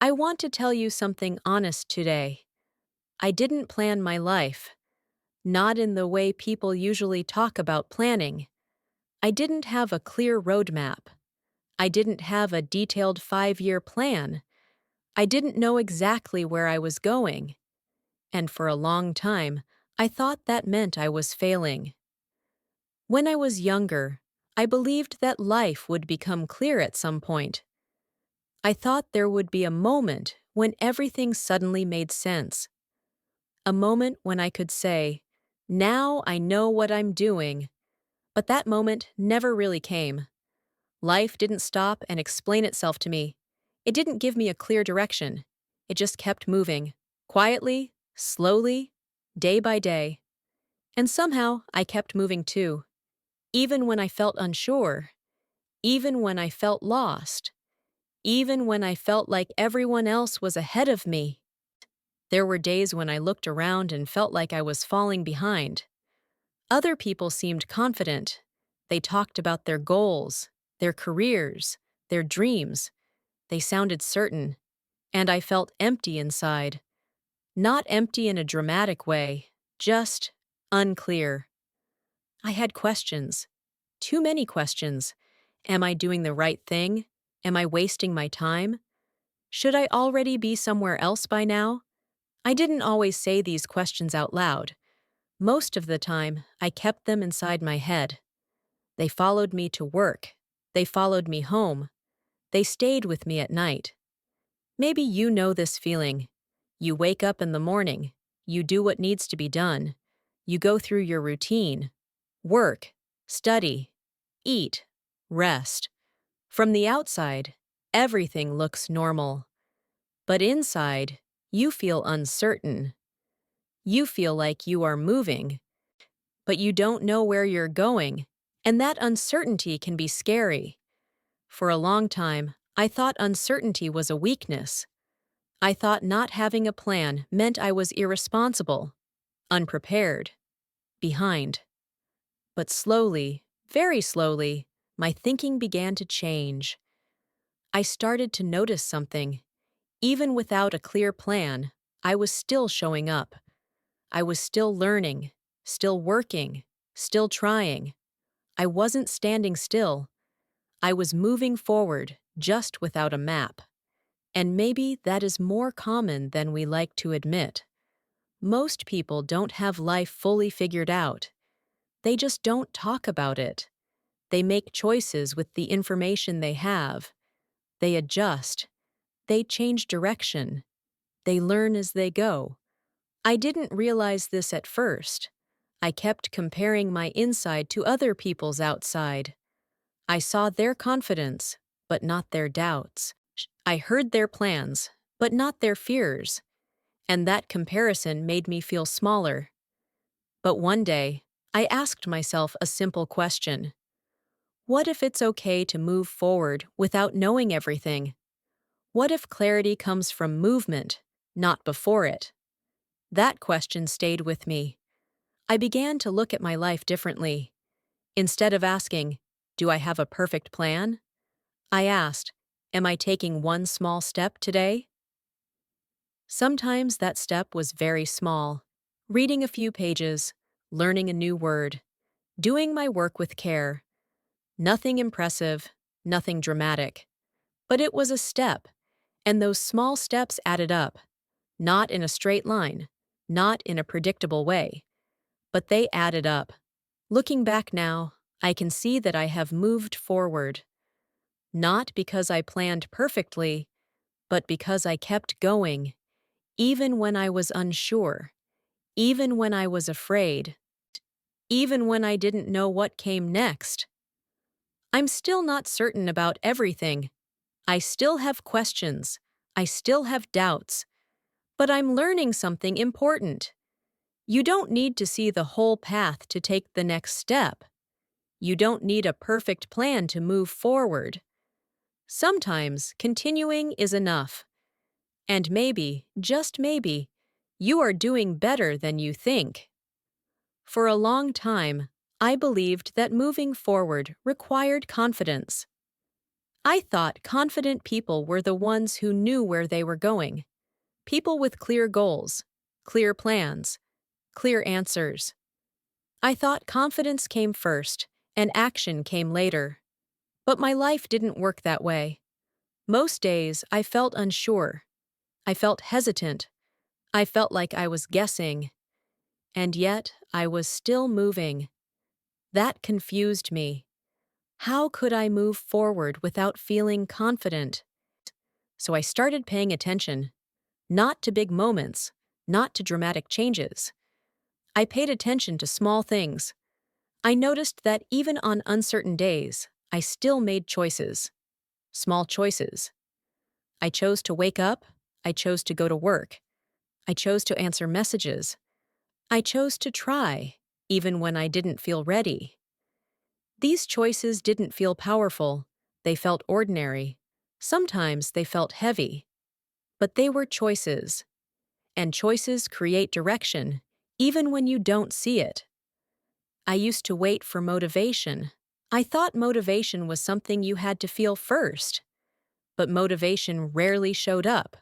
I want to tell you something honest today. I didn't plan my life, not in the way people usually talk about planning. I didn't have a clear roadmap. I didn't have a detailed 5-year plan. I didn't know exactly where I was going. And for a long time, I thought that meant I was failing. When I was younger, I believed that life would become clear at some point. I thought there would be a moment when everything suddenly made sense. A moment when I could say, "Now I know what I'm doing." But that moment never really came. Life didn't stop and explain itself to me. It didn't give me a clear direction. It just kept moving, quietly, slowly, day by day. And somehow I kept moving too, even when I felt unsure, even when I felt lost, even when I felt like everyone else was ahead of me. There were days when I looked around and felt like I was falling behind. Other people seemed confident. They talked about their goals, their careers, their dreams. They sounded certain. And I felt empty inside. Not empty in a dramatic way, just unclear. I had questions. Too many questions. Am I doing the right thing? Am I wasting my time? Should I already be somewhere else by now? I didn't always say these questions out loud. Most of the time, I kept them inside my head. They followed me to work. They followed me home. They stayed with me at night. Maybe you know this feeling. You wake up in the morning. You do what needs to be done. You go through your routine. Work, study, eat, rest. From the outside, everything looks normal. But inside, you feel uncertain. You feel like you are moving, but you don't know where you're going, and that uncertainty can be scary. For a long time, I thought uncertainty was a weakness. I thought not having a plan meant I was irresponsible, unprepared, behind. But slowly, very slowly, my thinking began to change. I started to notice something. Even without a clear plan, I was still showing up. I was still learning, still working, still trying. I wasn't standing still. I was moving forward, just without a map. And maybe that is more common than we like to admit. Most people don't have life fully figured out. They just don't talk about it. They make choices with the information they have. They adjust. They change direction. They learn as they go. I didn't realize this at first. I kept comparing my inside to other people's outside. I saw their confidence, but not their doubts. I heard their plans, but not their fears. And that comparison made me feel smaller. But one day, I asked myself a simple question. What if it's okay to move forward without knowing everything? What if clarity comes from movement, not before it? That question stayed with me. I began to look at my life differently. Instead of asking, "Do I have a perfect plan?" I asked, "Am I taking one small step today?" Sometimes that step was very small. Reading a few pages, learning a new word, doing my work with care. Nothing impressive, nothing dramatic. But it was a step, and those small steps added up. Not in a straight line, not in a predictable way, but they added up. Looking back now, I can see that I have moved forward. Not because I planned perfectly, but because I kept going, even when I was unsure, even when I was afraid, even when I didn't know what came next. I'm still not certain about everything. I still have questions. I still have doubts. But I'm learning something important. You don't need to see the whole path to take the next step. You don't need a perfect plan to move forward. Sometimes continuing is enough. And maybe, just maybe, you are doing better than you think. For a long time, I believed that moving forward required confidence. I thought confident people were the ones who knew where they were going. People with clear goals, clear plans, clear answers. I thought confidence came first and action came later. But my life didn't work that way. Most days, I felt unsure. I felt hesitant. I felt like I was guessing. And yet, I was still moving. That confused me. How could I move forward without feeling confident? So I started paying attention. Not to big moments, not to dramatic changes. I paid attention to small things. I noticed that even on uncertain days, I still made choices. Small choices. I chose to wake up. I chose to go to work. I chose to answer messages. I chose to try, even when I didn't feel ready. These choices didn't feel powerful. They felt ordinary. Sometimes they felt heavy. But they were choices. And choices create direction, even when you don't see it. I used to wait for motivation. I thought motivation was something you had to feel first. But motivation rarely showed up.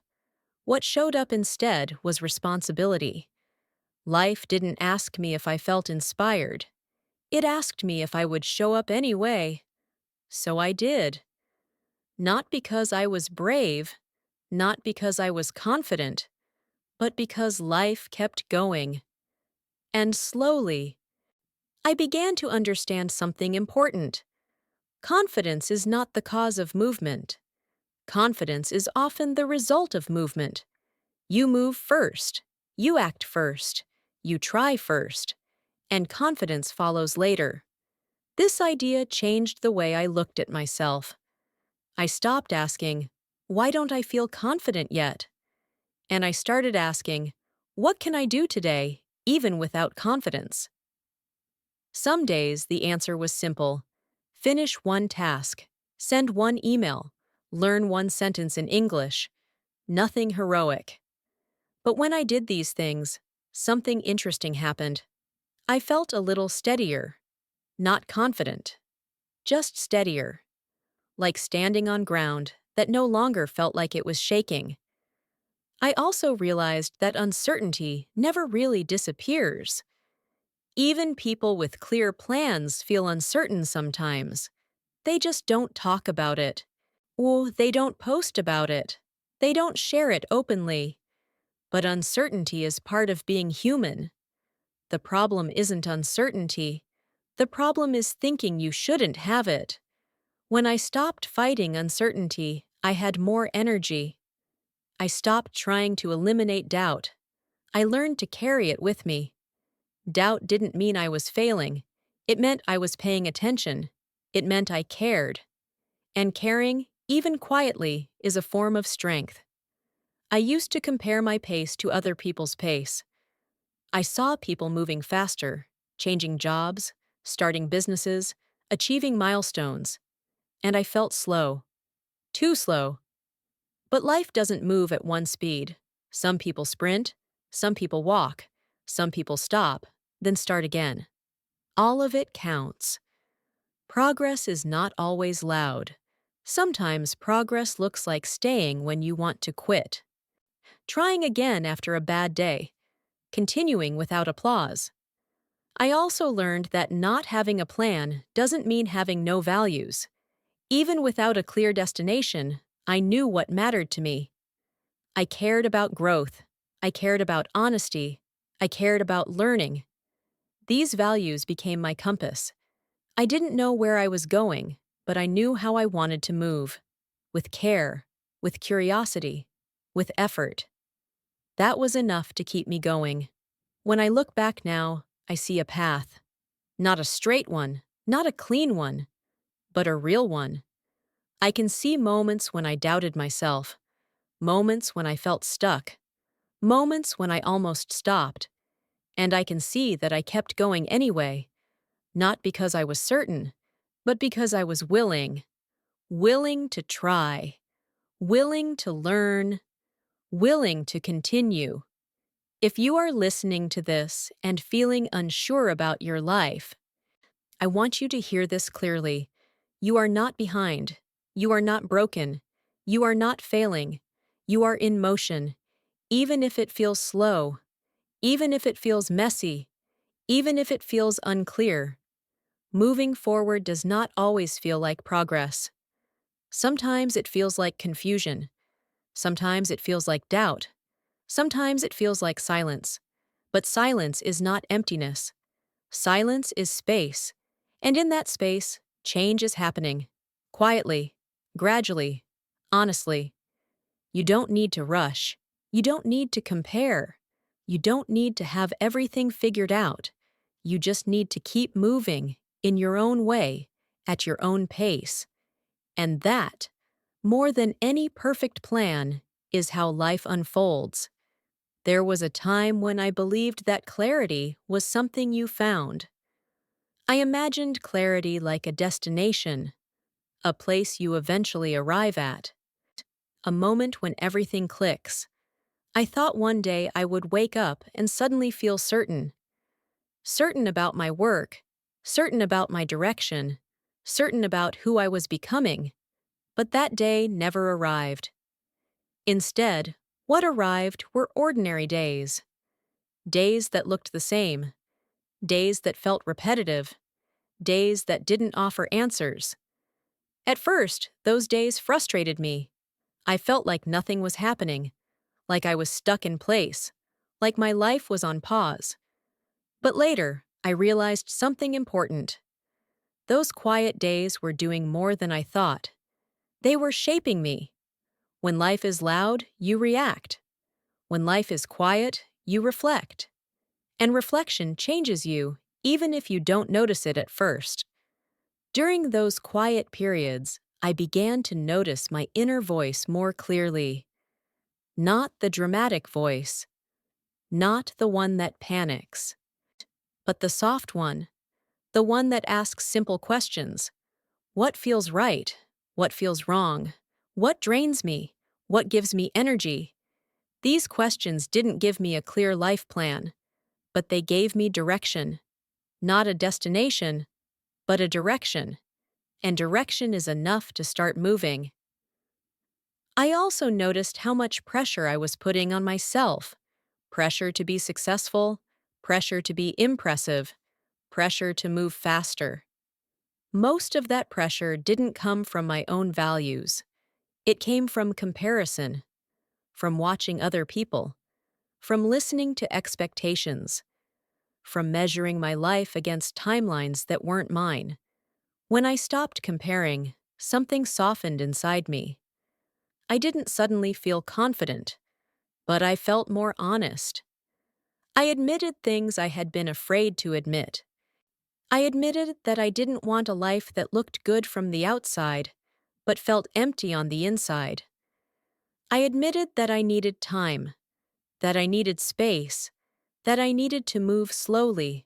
What showed up instead was responsibility. Life didn't ask me if I felt inspired. It asked me if I would show up anyway. So I did. Not because I was brave, not because I was confident, but because life kept going. And slowly, I began to understand something important. Confidence is not the cause of movement. Confidence is often the result of movement. You move first, you act first, you try first, and confidence follows later. This idea changed the way I looked at myself. I stopped asking, "Why don't I feel confident yet?" And I started asking, "What can I do today, even without confidence?" Some days the answer was simple. Finish one task, send one email, learn one sentence in English. Nothing heroic. But when I did these things, something interesting happened. I felt a little steadier. Not confident. Just steadier. Like standing on ground that no longer felt like it was shaking. I also realized that uncertainty never really disappears. Even people with clear plans feel uncertain sometimes. They just don't talk about it. Or they don't post about it. They don't share it openly. But uncertainty is part of being human. The problem isn't uncertainty. The problem is thinking you shouldn't have it. When I stopped fighting uncertainty, I had more energy. I stopped trying to eliminate doubt. I learned to carry it with me. Doubt didn't mean I was failing. It meant I was paying attention. It meant I cared. And caring, even quietly, is a form of strength. I used to compare my pace to other people's pace. I saw people moving faster, changing jobs, starting businesses, achieving milestones, and I felt slow. Too slow. But life doesn't move at one speed. Some people sprint, some people walk, some people stop, then start again. All of it counts. Progress is not always loud. Sometimes progress looks like staying when you want to quit. Trying again after a bad day. Continuing without applause. I also learned that not having a plan doesn't mean having no values. Even without a clear destination, I knew what mattered to me. I cared about growth. I cared about honesty. I cared about learning. These values became my compass. I didn't know where I was going, but I knew how I wanted to move. With care, with curiosity, with effort. That was enough to keep me going. When I look back now, I see a path. Not a straight one, not a clean one, but a real one. I can see moments when I doubted myself, moments when I felt stuck, moments when I almost stopped, and I can see that I kept going anyway, not because I was certain, but because I was willing to try, willing to learn, willing to continue. If you are listening to this and feeling unsure about your life, I want you to hear this clearly. You are not behind. You are not broken. You are not failing. You are in motion, even if it feels slow, even if it feels messy, even if it feels unclear. Moving forward does not always feel like progress. Sometimes it feels like confusion. Sometimes it feels like doubt. Sometimes it feels like silence. But silence is not emptiness. Silence is space. And in that space, change is happening. Quietly, gradually, honestly. You don't need to rush. You don't need to compare. You don't need to have everything figured out. You just need to keep moving in your own way, at your own pace. And that, more than any perfect plan, is how life unfolds. There was a time when I believed that clarity was something you found. I imagined clarity like a destination, a place you eventually arrive at, a moment when everything clicks. I thought one day I would wake up and suddenly feel certain. Certain about my work, certain about my direction, certain about who I was becoming. But that day never arrived. Instead, what arrived were ordinary days. Days that looked the same. Days that felt repetitive. Days that didn't offer answers. At first, those days frustrated me. I felt like nothing was happening, like I was stuck in place, like my life was on pause. But later, I realized something important. Those quiet days were doing more than I thought. They were shaping me. When life is loud, you react. When life is quiet, you reflect. And reflection changes you, even if you don't notice it at first. During those quiet periods, I began to notice my inner voice more clearly. Not the dramatic voice, not the one that panics, but the soft one, the one that asks simple questions. What feels right? What feels wrong? What drains me? What gives me energy? These questions didn't give me a clear life plan, but they gave me direction. Not a destination, but a direction. And direction is enough to start moving. I also noticed how much pressure I was putting on myself. Pressure to be successful, pressure to be impressive, pressure to move faster. Most of that pressure didn't come from my own values. It came from comparison, from watching other people, from listening to expectations, from measuring my life against timelines that weren't mine. When I stopped comparing, something softened inside me. I didn't suddenly feel confident, but I felt more honest. I admitted things I had been afraid to admit. I admitted that I didn't want a life that looked good from the outside, but felt empty on the inside. I admitted that I needed time, that I needed space, that I needed to move slowly.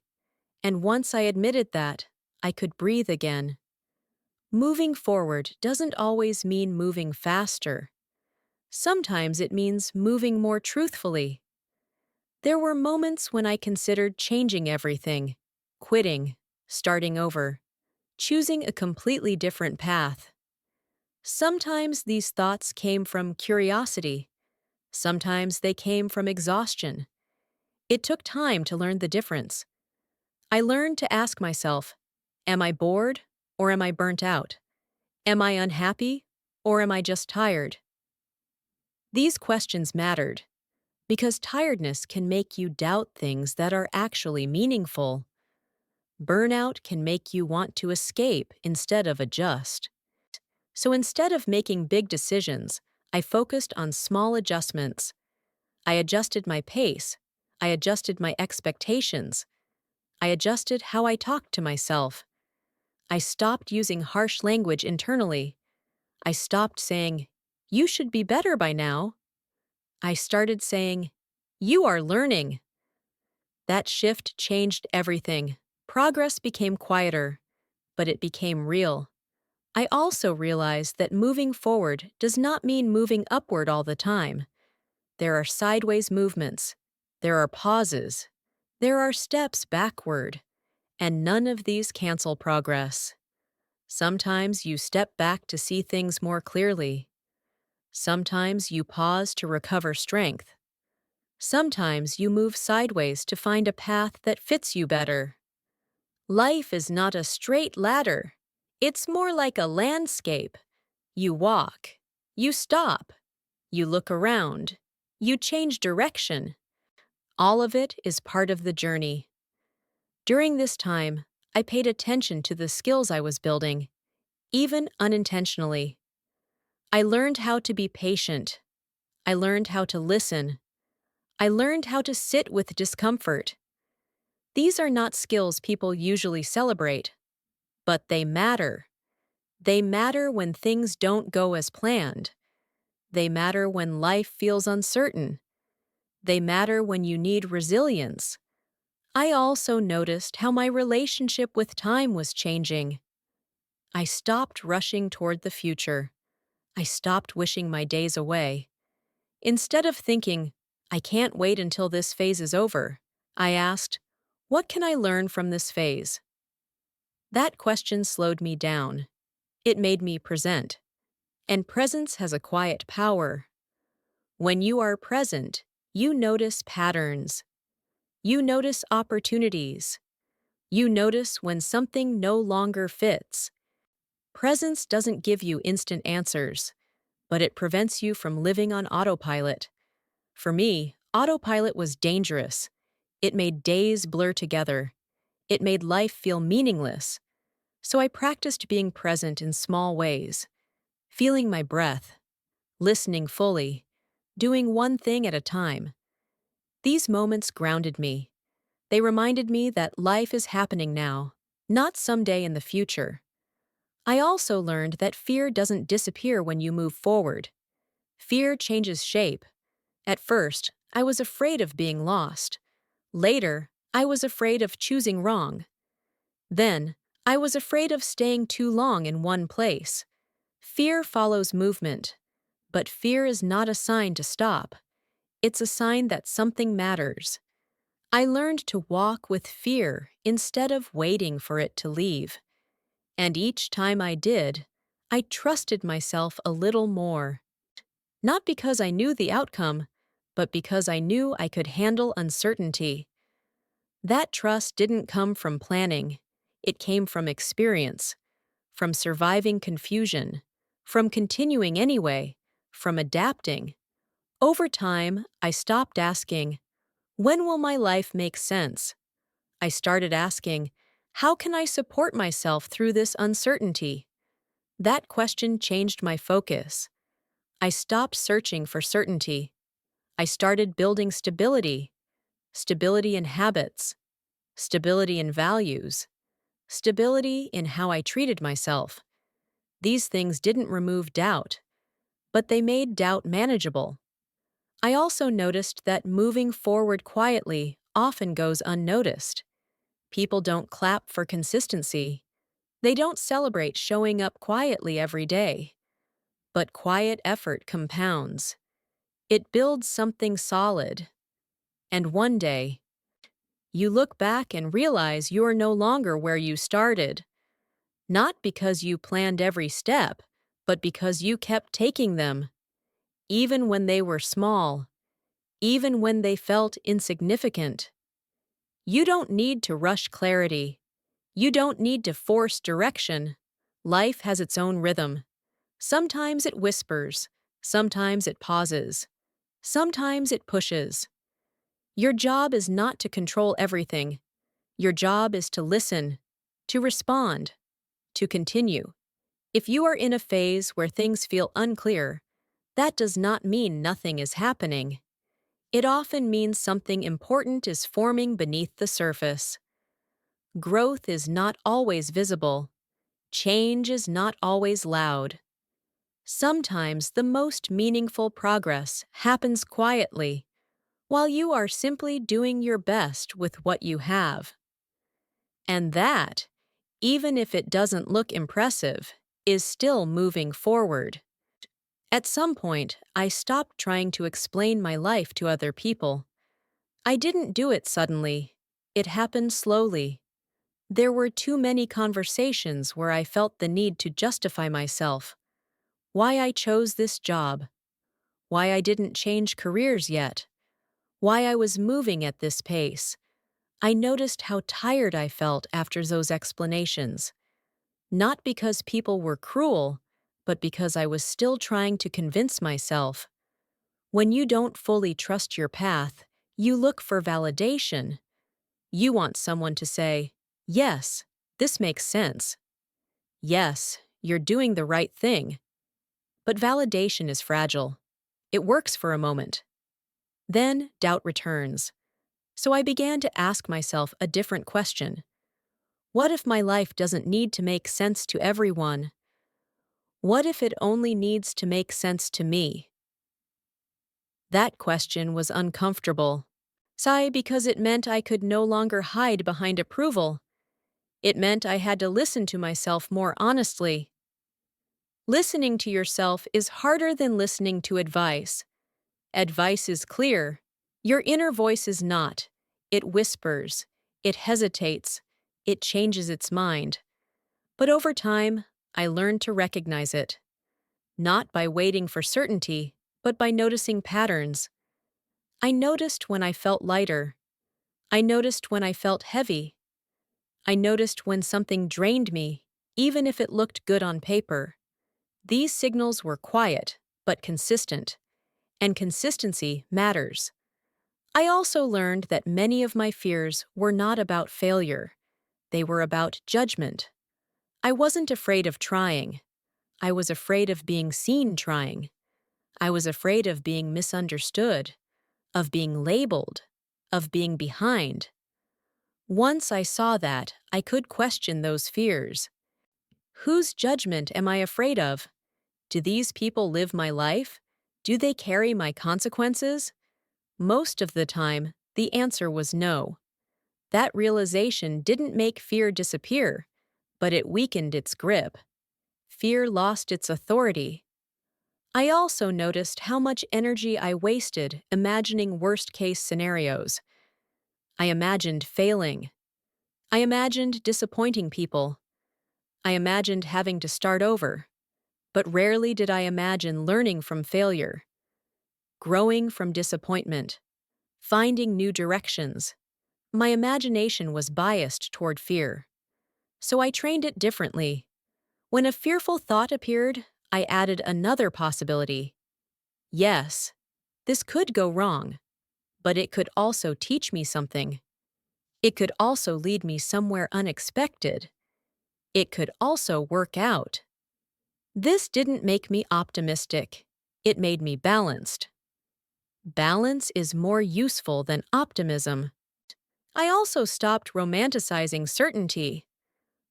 And once I admitted that, I could breathe again. Moving forward doesn't always mean moving faster. Sometimes it means moving more truthfully. There were moments when I considered changing everything, quitting, starting over, choosing a completely different path. Sometimes these thoughts came from curiosity. Sometimes they came from exhaustion. It took time to learn the difference. I learned to ask myself, am I bored or am I burnt out? Am I unhappy or am I just tired? These questions mattered because tiredness can make you doubt things that are actually meaningful. Burnout can make you want to escape instead of adjust. So instead of making big decisions, I focused on small adjustments. I adjusted my pace. I adjusted my expectations. I adjusted how I talked to myself. I stopped using harsh language internally. I stopped saying, "You should be better by now." I started saying, "You are learning." That shift changed everything. Progress became quieter, but it became real. I also realized that moving forward does not mean moving upward all the time. There are sideways movements. There are pauses. There are steps backward. And none of these cancel progress. Sometimes you step back to see things more clearly. Sometimes you pause to recover strength. Sometimes you move sideways to find a path that fits you better. Life is not a straight ladder. It's more like a landscape. You walk. You stop. You look around. You change direction. All of it is part of the journey. During this time, I paid attention to the skills I was building, even unintentionally. I learned how to be patient. I learned how to listen. I learned how to sit with discomfort. These are not skills people usually celebrate, but they matter. They matter when things don't go as planned. They matter when life feels uncertain. They matter when you need resilience. I also noticed how my relationship with time was changing. I stopped rushing toward the future. I stopped wishing my days away. Instead of thinking, I can't wait until this phase is over, I asked, what can I learn from this phase? That question slowed me down. It made me present. And presence has a quiet power. When you are present, you notice patterns. You notice opportunities. You notice when something no longer fits. Presence doesn't give you instant answers, but it prevents you from living on autopilot. For me, autopilot was dangerous. It made days blur together. It made life feel meaningless. So I practiced being present in small ways, feeling my breath, listening fully, doing one thing at a time. These moments grounded me. They reminded me that life is happening now, not someday in the future. I also learned that fear doesn't disappear when you move forward. Fear changes shape. At first, I was afraid of being lost. Later, I was afraid of choosing wrong. Then, I was afraid of staying too long in one place. Fear follows movement, but fear is not a sign to stop. It's a sign that something matters. I learned to walk with fear instead of waiting for it to leave. And each time I did, I trusted myself a little more. Not because I knew the outcome, but because I knew I could handle uncertainty. That trust didn't come from planning. It came from experience, from surviving confusion, from continuing anyway, from adapting. Over time, I stopped asking, when will my life make sense? I started asking, how can I support myself through this uncertainty? That question changed my focus. I stopped searching for certainty. I started building stability. Stability in habits. Stability in values. Stability in how I treated myself. These things didn't remove doubt, but they made doubt manageable. I also noticed that moving forward quietly often goes unnoticed. People don't clap for consistency. They don't celebrate showing up quietly every day. But quiet effort compounds. It builds something solid. And one day, you look back and realize you're no longer where you started. Not because you planned every step, but because you kept taking them. Even when they were small. Even when they felt insignificant. You don't need to rush clarity. You don't need to force direction. Life has its own rhythm. Sometimes it whispers. Sometimes it pauses. Sometimes it pushes. Your job is not to control everything. Your job is to listen, to respond, to continue. If you are in a phase where things feel unclear, that does not mean nothing is happening. It often means something important is forming beneath the surface. Growth is not always visible. Change is not always loud. Sometimes the most meaningful progress happens quietly, while you are simply doing your best with what you have. And that, even if it doesn't look impressive, is still moving forward. At some point, I stopped trying to explain my life to other people. I didn't do it suddenly. It happened slowly. There were too many conversations where I felt the need to justify myself, why I chose this job, why I didn't change careers yet, why I was moving at this pace. I noticed how tired I felt after those explanations, not because people were cruel, but because I was still trying to convince myself. When you don't fully trust your path, you look for validation. You want someone to say, "Yes, this makes sense. Yes, you're doing the right thing." But validation is fragile. It works for a moment. Then doubt returns. So I began to ask myself a different question. What if my life doesn't need to make sense to everyone? What if it only needs to make sense to me? That question was uncomfortable. Sigh, because it meant I could no longer hide behind approval. It meant I had to listen to myself more honestly. Listening to yourself is harder than listening to advice. Advice is clear. Your inner voice is not. It whispers. It hesitates. It changes its mind. But over time, I learned to recognize it. Not by waiting for certainty, but by noticing patterns. I noticed when I felt lighter. I noticed when I felt heavy. I noticed when something drained me, even if it looked good on paper. These signals were quiet, but consistent, and consistency matters. I also learned that many of my fears were not about failure. They were about judgment. I wasn't afraid of trying. I was afraid of being seen trying. I was afraid of being misunderstood, of being labeled, of being behind. Once I saw that, I could question those fears. Whose judgment am I afraid of? Do these people live my life? Do they carry my consequences? Most of the time, the answer was no. That realization didn't make fear disappear, but it weakened its grip. Fear lost its authority. I also noticed how much energy I wasted imagining worst-case scenarios. I imagined failing. I imagined disappointing people. I imagined having to start over. But rarely did I imagine learning from failure, growing from disappointment, finding new directions. My imagination was biased toward fear. So I trained it differently. When a fearful thought appeared, I added another possibility. Yes, this could go wrong, but it could also teach me something. It could also lead me somewhere unexpected. It could also work out. This didn't make me optimistic. It made me balanced. Balance is more useful than optimism. I also stopped romanticizing certainty.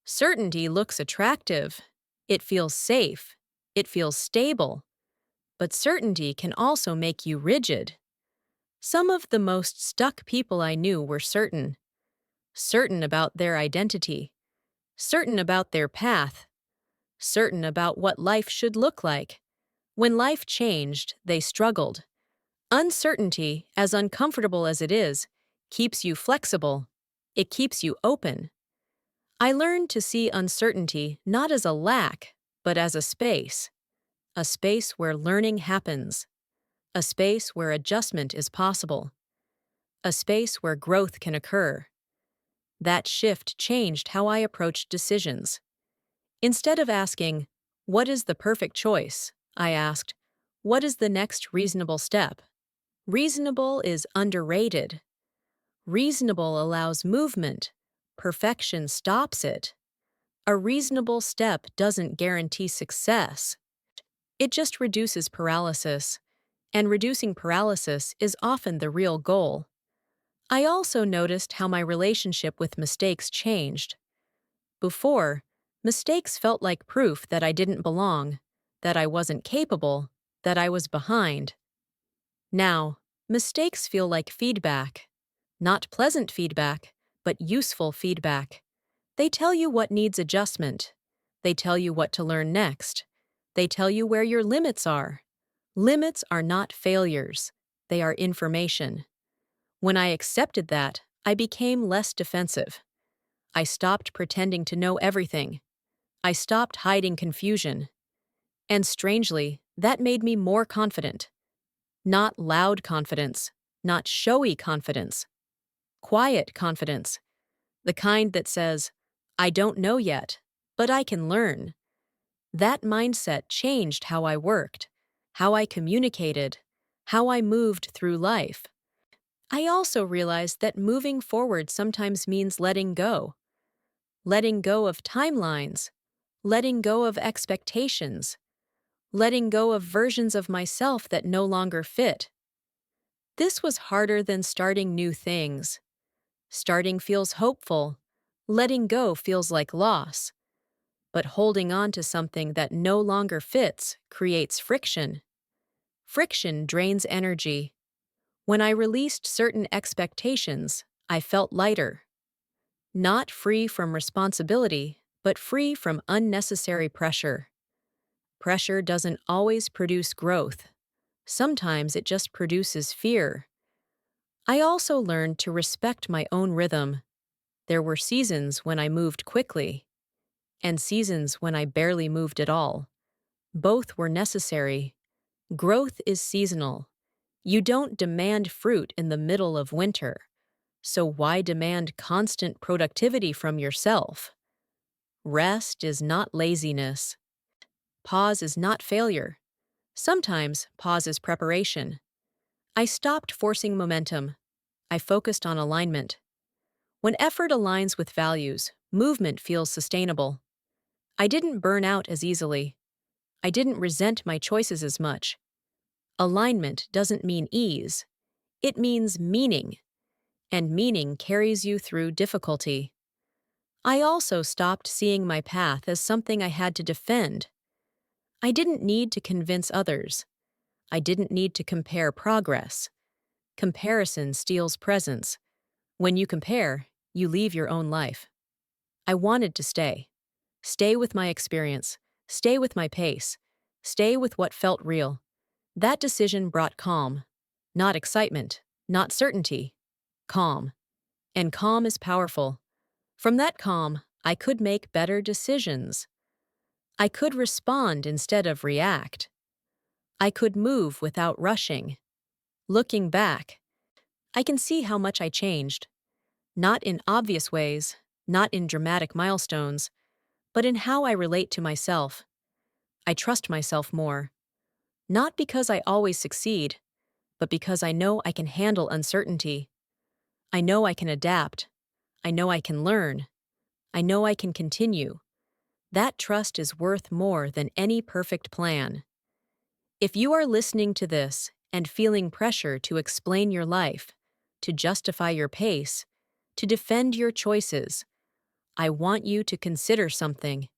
Certainty looks attractive. It feels safe. It feels stable. But certainty can also make you rigid. Some of the most stuck people I knew were certain. Certain about their identity. Certain about their path. Certain about what life should look like. When life changed, they struggled. Uncertainty, as uncomfortable as it is, keeps you flexible. It keeps you open. I learned to see uncertainty not as a lack, but as a space where learning happens, a space where adjustment is possible, a space where growth can occur. That shift changed how I approached decisions. Instead of asking, "What is the perfect choice?" I asked, "What is the next reasonable step?" Reasonable is underrated. Reasonable allows movement. Perfection stops it. A reasonable step doesn't guarantee success. It just reduces paralysis, and reducing paralysis is often the real goal. I also noticed how my relationship with mistakes changed. Before, mistakes felt like proof that I didn't belong, that I wasn't capable, that I was behind. Now, mistakes feel like feedback. Not pleasant feedback, but useful feedback. They tell you what needs adjustment. They tell you what to learn next. They tell you where your limits are. Limits are not failures. They are information. When I accepted that, I became less defensive. I stopped pretending to know everything. I stopped hiding confusion. And strangely, that made me more confident. Not loud confidence, not showy confidence, quiet confidence, the kind that says, I don't know yet, but I can learn. That mindset changed how I worked, how I communicated, how I moved through life. I also realized that moving forward sometimes means letting go of timelines, letting go of expectations, letting go of versions of myself that no longer fit. This was harder than starting new things. Starting feels hopeful, letting go feels like loss. But holding on to something that no longer fits creates friction. Friction drains energy. When I released certain expectations, I felt lighter. Not free from responsibility, but free from unnecessary pressure. Pressure doesn't always produce growth. Sometimes it just produces fear. I also learned to respect my own rhythm. There were seasons when I moved quickly, and seasons when I barely moved at all. Both were necessary. Growth is seasonal. You don't demand fruit in the middle of winter. So why demand constant productivity from yourself? Rest is not laziness. Pause is not failure. Sometimes pause is preparation. I stopped forcing momentum. I focused on alignment. When effort aligns with values, movement feels sustainable. I didn't burn out as easily. I didn't resent my choices as much. Alignment doesn't mean ease. It means meaning, and meaning carries you through difficulty. I also stopped seeing my path as something I had to defend. I didn't need to convince others. I didn't need to compare progress. Comparison steals presence. When you compare, you leave your own life. I wanted to stay. Stay with my experience. Stay with my pace. Stay with what felt real. That decision brought calm. Not excitement, not certainty. Calm. And calm is powerful. From that calm, I could make better decisions. I could respond instead of react. I could move without rushing. Looking back, I can see how much I changed. Not in obvious ways, not in dramatic milestones, but in how I relate to myself. I trust myself more. Not because I always succeed, but because I know I can handle uncertainty. I know I can adapt. I know I can learn. I know I can continue. That trust is worth more than any perfect plan. If you are listening to this and feeling pressure to explain your life, to justify your pace, to defend your choices, I want you to consider something.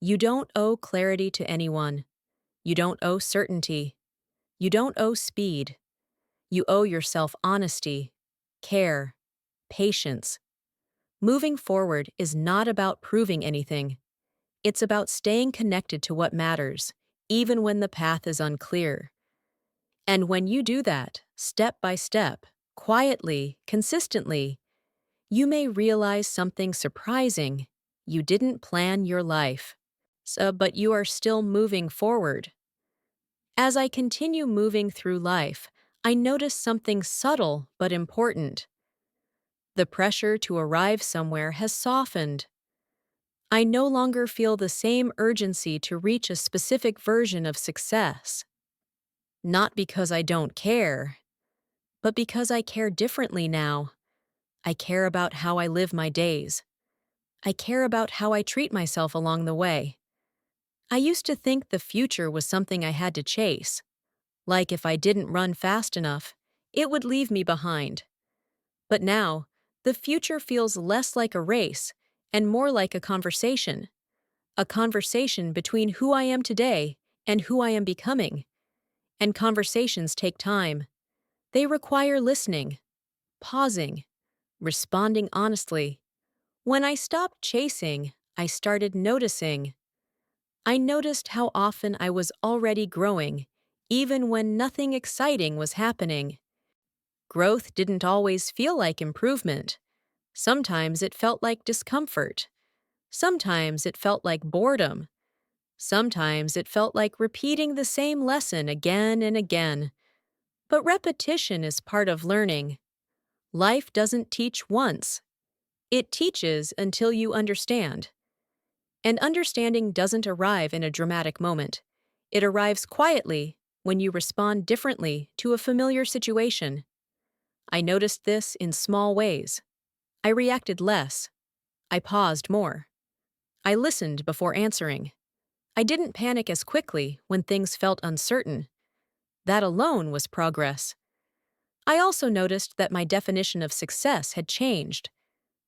You don't owe clarity to anyone. You don't owe certainty. You don't owe speed. You owe yourself honesty, care, patience. Moving forward is not about proving anything. It's about staying connected to what matters, even when the path is unclear. And when you do that, step by step, quietly, consistently, you may realize something surprising. You didn't plan your life, but you are still moving forward. As I continue moving through life, I notice something subtle but important. The pressure to arrive somewhere has softened. I no longer feel the same urgency to reach a specific version of success. Not because I don't care, but because I care differently now. I care about how I live my days. I care about how I treat myself along the way. I used to think the future was something I had to chase, like if I didn't run fast enough, it would leave me behind. But now, the future feels less like a race and more like a conversation between who I am today and who I am becoming. And conversations take time. They require listening, pausing, responding honestly. When I stopped chasing, I started noticing. I noticed how often I was already growing, even when nothing exciting was happening. Growth didn't always feel like improvement. Sometimes it felt like discomfort. Sometimes it felt like boredom. Sometimes it felt like repeating the same lesson again and again. But repetition is part of learning. Life doesn't teach once. It teaches until you understand. And understanding doesn't arrive in a dramatic moment. It arrives quietly when you respond differently to a familiar situation. I noticed this in small ways. I reacted less. I paused more. I listened before answering. I didn't panic as quickly when things felt uncertain. That alone was progress. I also noticed that my definition of success had changed.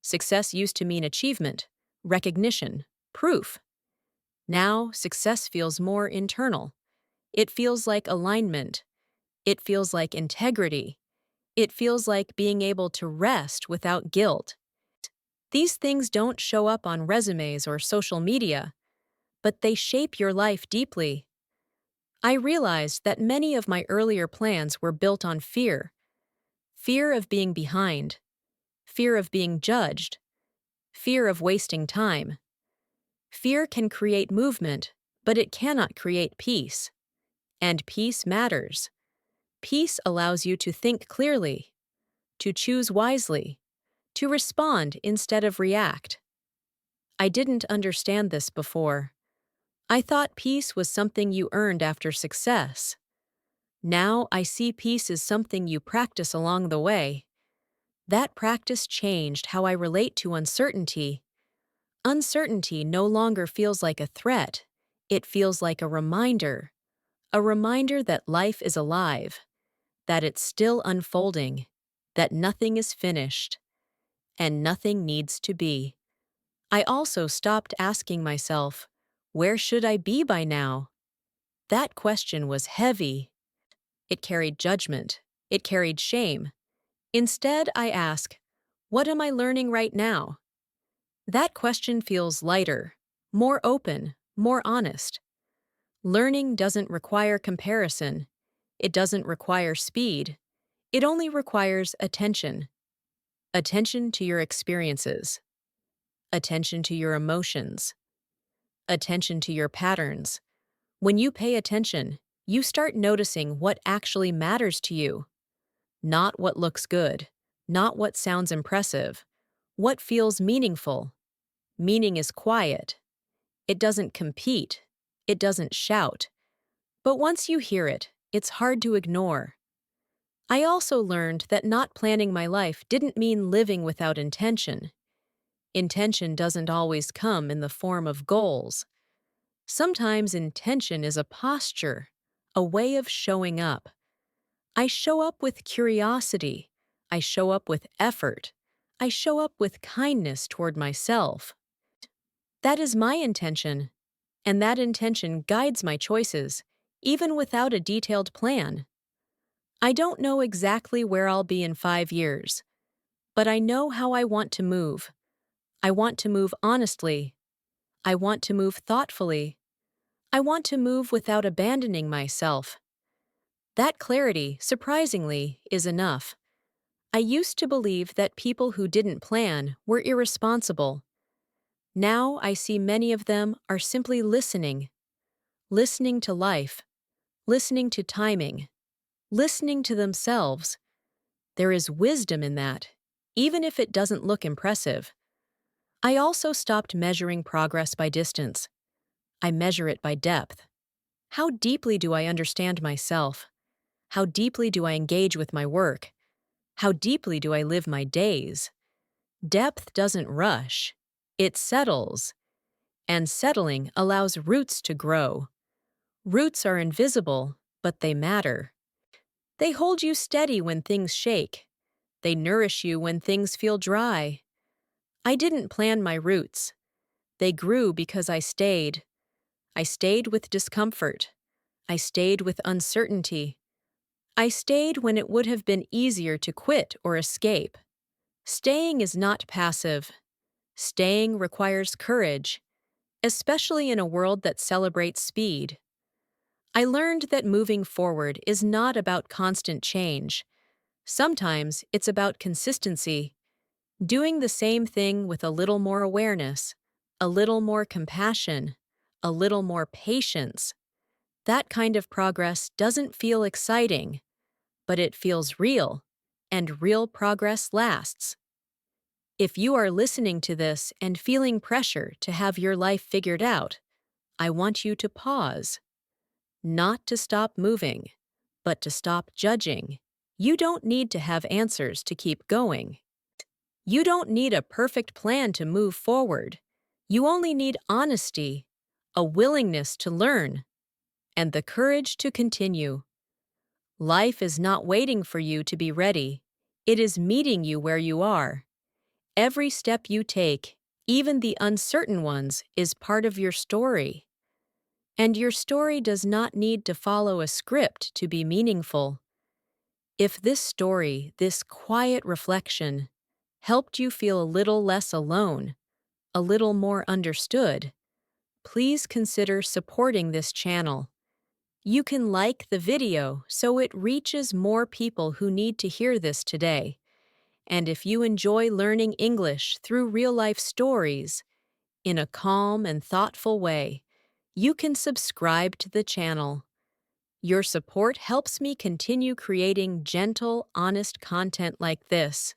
Success used to mean achievement, recognition, proof. Now, success feels more internal. It feels like alignment. It feels like integrity. It feels like being able to rest without guilt. These things don't show up on resumes or social media, but they shape your life deeply. I realized that many of my earlier plans were built on fear. Fear of being behind. Fear of being judged. Fear of wasting time. Fear can create movement, but it cannot create peace. And peace matters. Peace allows you to think clearly, to choose wisely, to respond instead of react. I didn't understand this before. I thought peace was something you earned after success. Now I see peace as something you practice along the way. That practice changed how I relate to uncertainty. Uncertainty no longer feels like a threat. It feels like a reminder that life is alive, that it's still unfolding, that nothing is finished, and nothing needs to be. I also stopped asking myself, where should I be by now? That question was heavy. It carried judgment. It carried shame. Instead, I ask, what am I learning right now? That question feels lighter, more open, more honest. Learning doesn't require comparison. It doesn't require speed. It only requires attention. Attention to your experiences. Attention to your emotions. Attention to your patterns. When you pay attention, you start noticing what actually matters to you. Not what looks good. Not what sounds impressive. What feels meaningful. Meaning is quiet. It doesn't compete. It doesn't shout. But once you hear it, it's hard to ignore. I also learned that not planning my life didn't mean living without intention. Intention doesn't always come in the form of goals. Sometimes intention is a posture, a way of showing up. I show up with curiosity. I show up with effort. I show up with kindness toward myself. That is my intention, and that intention guides my choices, even without a detailed plan. I don't know exactly where I'll be in 5 years, but I know how I want to move. I want to move honestly. I want to move thoughtfully. I want to move without abandoning myself. That clarity, surprisingly, is enough. I used to believe that people who didn't plan were irresponsible. Now I see many of them are simply listening. Listening to life. Listening to timing. Listening to themselves. There is wisdom in that, even if it doesn't look impressive. I also stopped measuring progress by distance. I measure it by depth. How deeply do I understand myself? How deeply do I engage with my work? How deeply do I live my days? Depth doesn't rush. It settles. And settling allows roots to grow. Roots are invisible, but they matter. They hold you steady when things shake. They nourish you when things feel dry. I didn't plan my roots. They grew because I stayed. I stayed with discomfort. I stayed with uncertainty. I stayed when it would have been easier to quit or escape. Staying is not passive. Staying requires courage, especially in a world that celebrates speed. I learned that moving forward is not about constant change. Sometimes it's about consistency. Doing the same thing with a little more awareness, a little more compassion, a little more patience. That kind of progress doesn't feel exciting, but it feels real, and real progress lasts. If you are listening to this and feeling pressure to have your life figured out, I want you to pause. Not to stop moving, but to stop judging. You don't need to have answers to keep going. You don't need a perfect plan to move forward. You only need honesty, a willingness to learn, and the courage to continue. Life is not waiting for you to be ready. It is meeting you where you are. Every step you take, even the uncertain ones, is part of your story. And your story does not need to follow a script to be meaningful. If this story, this quiet reflection, helped you feel a little less alone, a little more understood, please consider supporting this channel. You can like the video so it reaches more people who need to hear this today. And if you enjoy learning English through real-life stories in a calm and thoughtful way, you can subscribe to the channel. Your support helps me continue creating gentle, honest content like this.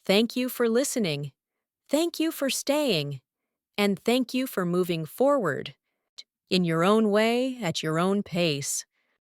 Thank you for listening. Thank you for staying. And thank you for moving forward in your own way, at your own pace.